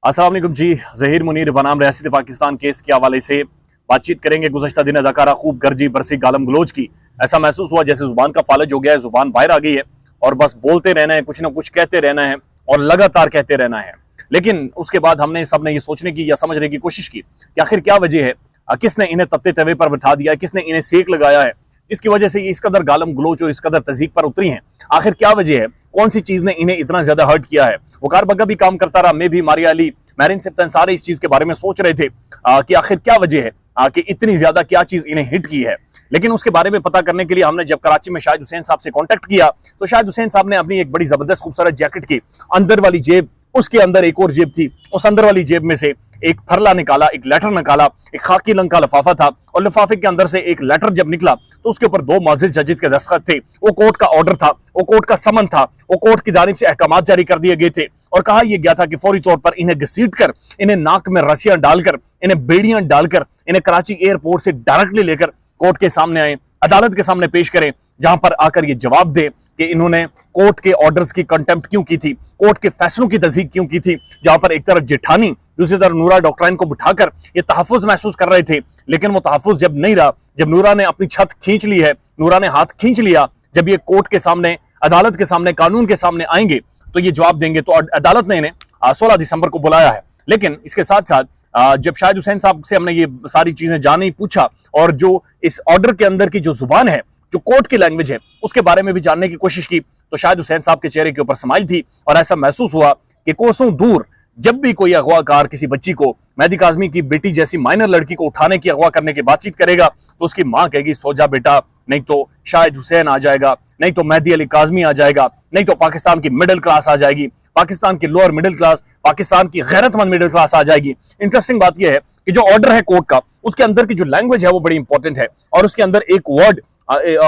अस्सलाम वालेकुम जी। ज़हीर मुनीर बनाम रियासत पाकिस्तान केस के हवाले से बातचीत करेंगे। गुज़श्ता दिन अदाकारा खूब गर्जी बरसी गालम गलोच की। ऐसा महसूस हुआ जैसे जुबान का फालज हो गया है, जुबान बाहर आ गई है और बस बोलते रहना है, कुछ ना कुछ कहते रहना है और लगातार कहते रहना है। लेकिन उसके बाद हमने सबने ये सोचने की या समझने की कोशिश की कि आखिर क्या वजह है, किसने इन्हें तत्ते तवे पर बिठा दिया है, किसने इन्हें सेक लगाया है, इसकी वजह से इस कदर गालम गलोच और इस कदर तज़ीक पर उतरी हैं। आखिर क्या वजह है, कौन सी चीज ने इन्हें इतना ज्यादा हर्ट किया है। वकार बग्गा भी काम करता रहा, मैं भी, मारिया अली, मैरिन सिप्तन, सारे इस चीज के बारे में सोच रहे थे कि आखिर क्या वजह है कि इतनी ज्यादा क्या चीज इन्हें हिट की है। लेकिन उसके बारे में पता करने के लिए हमने जब कराची में शाहिद हुसैन साहब से कांटेक्ट किया तो शाहिद हुसैन साहब ने अपनी एक बड़ी जबरदस्त खूबसूरत जैकेट की अंदर वाली जेब, उसके अंदर एक और जेब थी, उस अंदर वाली जेब में से एक फरला निकाला, एक लेटर निकाला, एक खाकी रंग का लिफाफा था और लिफाफे के अंदर से एक लेटर जब निकला तो उसके ऊपर 2 मुअज़्ज़िज़ जजेस के दस्तखत थे। वो कोर्ट का ऑर्डर था, वो कोर्ट का समन था, वो कोर्ट की जानिब से अहकामात जारी कर दिए गए थे और कहा यह गया था कि फौरी तौर पर इन्हें घसीट कर, इन्हें नाक में रस्सियां डालकर, इन्हें बेड़ियां डालकर, इन्हें कराची एयरपोर्ट से डायरेक्टली लेकर कोर्ट के सामने आए, अदालत के सामने पेश करें, जहां पर आकर ये जवाब दे कि इन्होंने कोर्ट के ऑर्डर्स की कंटेम्प्ट क्यों की थी, कोर्ट के फैसलों की तज़दीक क्यों की थी। जहां पर एक तरफ जेठानी, दूसरी तरफ नूरा डॉक्ट्राइन को बिठाकर ये तहफ़्फ़ुज़ महसूस कर रहे थे, लेकिन वो तहफ़्फ़ुज़ जब नहीं रहा, जब नूरा ने अपनी छत खींच ली है, नूरा ने हाथ खींच लिया, जब ये कोर्ट के सामने, अदालत के सामने, कानून के सामने आएंगे तो ये जवाब देंगे। तो अदालत ने इन्हें 16 दिसंबर को बुलाया है। लेकिन इसके साथ साथ जब शाहिद हुसैन साहब से हमने ये सारी चीजें जानी, पूछा और जो इस ऑर्डर के अंदर की जो जुबान है, जो कोर्ट की लैंग्वेज है, उसके बारे में भी जानने की कोशिश की तो शाहिद हुसैन साहब के चेहरे के ऊपर स्माइल थी और ऐसा महसूस हुआ कि कोसों दूर जब भी कोई अगवाकार किसी बच्ची को, मेहदी काज़मी की बेटी जैसी माइनर लड़की को उठाने की, अगवा करने की बातचीत करेगा तो उसकी मां कहेगी सो जा बेटा, नहीं तो शाहिद हुसैन आ जाएगा, नहीं तो मेहदी अली काज़मी आ जाएगा, नहीं तो पाकिस्तान की मिडिल क्लास आ जाएगी, पाकिस्तान की लोअर मिडिल क्लास, पाकिस्तान की गैरतमंद मिडिल क्लास आ जाएगी। इंटरेस्टिंग बात यह है कि जो ऑर्डर है कोर्ट का, उसके अंदर की जो लैंग्वेज है वो बड़ी इंपॉर्टेंट है और उसके अंदर एक वर्ड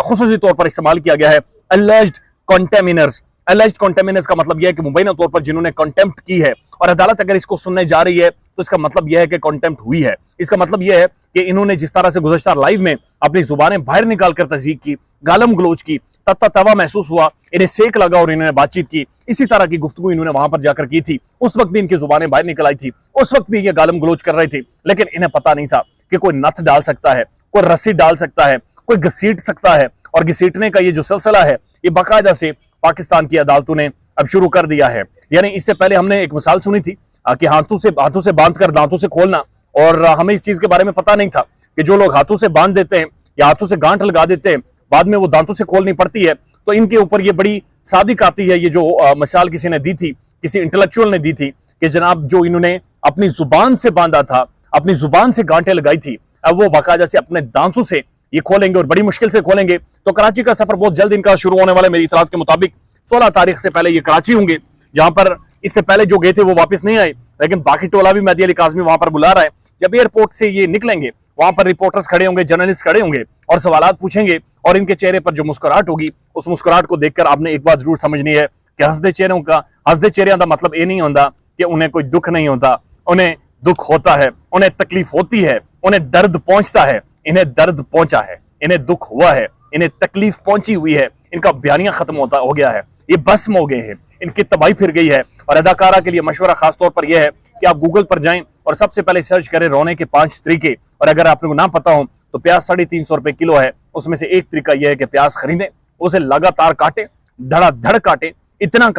खुसूसी तौर पर इस्तेमाल किया गया है, अलेज्ड कंटेमिनर्स। अलेज्ड कंटेमिनर्स का मतलब यह है कि मुबैना तौर पर जिन्होंने कंटेम्प्ट की है, और अदालत अगर इसको सुनने जा रही है तो इसका मतलब यह है कि कंटेम्प्ट हुई है। इसका मतलब यह है कि इन्होंने जिस तरह से गुज़श्ता लाइव में अपनी जुबानें बाहर निकालकर तज़दीक की, गालम गलोच की, तत्ता तवा महसूस हुआ, इन्हें सेक लगा और इन्होंने बातचीत की, इसी तरह की गुफ्तगू इन्होंने वहां पर जाकर की थी। उस वक्त भी इनकी जुबानें बाहर निकल आई थी, उस वक्त भी ये गालम गलोच कर रहे थे, लेकिन इन्हें पता नहीं था कि कोई नथ डाल सकता है, कोई रस्सी डाल सकता है, कोई घसीट सकता है। और घसीटने का ये जो सिलसिला है ये बाकायदा से पाकिस्तान की अदालतों ने अब शुरू कर दिया है। यानी इससे पहले हमने एक मिसाल सुनी थी कि हाथों से बांधकर दांतों से खोलना, और हमें इस चीज के बारे में पता नहीं था कि जो लोग हाथों से बांध देते हैं या हाथों से गांठ लगा देते हैं, बाद में वो दांतों से खोलनी पड़ती है, तो इनके ऊपर ये बड़ी सादिक आती है। ये जो मिसाल किसी ने दी थी, किसी इंटेलेक्चुअल ने दी थी कि जनाब जो इन्होंने अपनी जुबान से बांधा था, अपनी जुबान से गांठें लगाई थी, अब वो बाकायदा से अपने दांतों से ये खोलेंगे और बड़ी मुश्किल से खोलेंगे। तो कराची का सफर बहुत जल्द इनका शुरू होने वाला है। मेरी इतलात के मुताबिक 16 तारीख से पहले ये कराची होंगे, जहां पर इससे पहले जो गए थे वो वापस नहीं आए, लेकिन बाकी टोला भी मेहदी अली काज़मी वहां पर बुला रहा है। जब एयरपोर्ट से ये निकलेंगे वहां पर रिपोर्टर्स खड़े होंगे, जर्नलिस्ट खड़े होंगे और सवालात पूछेंगे, और इनके चेहरे पर जो मुस्कुराहट होगी, उस मुस्कुराहट को देखकर आपने एक बात जरूर समझनी है कि हंसदे चेहरे का मतलब ये नहीं होता कि उन्हें कोई दुख नहीं होता। उन्हें दुख होता है, उन्हें तकलीफ होती है, उन्हें दर्द पहुंचता है। इन्हें दर्द पहुंचा है, इन्हें दुख हुआ है, इन्हें तकलीफ पहुंची हुई है, इनका बयानिया खत्म हो गया है, ये भस्म हो गए हैं, इनकी तबाही फिर गई है। और अदाकारा के लिए मशवरा खास तौर पर यह है कि आप गूगल पर जाएं और सबसे पहले सर्च करें रोने के 5 तरीके। और अगर आप लोगों को ना पता हो तो प्याज 350 रुपए किलो है, उसमें से एक तरीका यह है कि प्याज खरीदें, उसे लगातार काटें, धड़ाधड़ काटें, इतना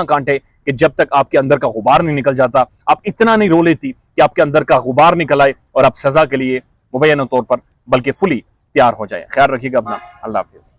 काटें कि जब तक आपके अंदर का गुबार नहीं निकल जाता। आप इतना नहीं रो लेती कि आपके अंदर का गुबार निकल आए और आप सजा के लिए मुबैना तौर पर बल्कि फुली तैयार हो जाए। ख्याल रखिएगा अपना। अल्लाह हाफिज़।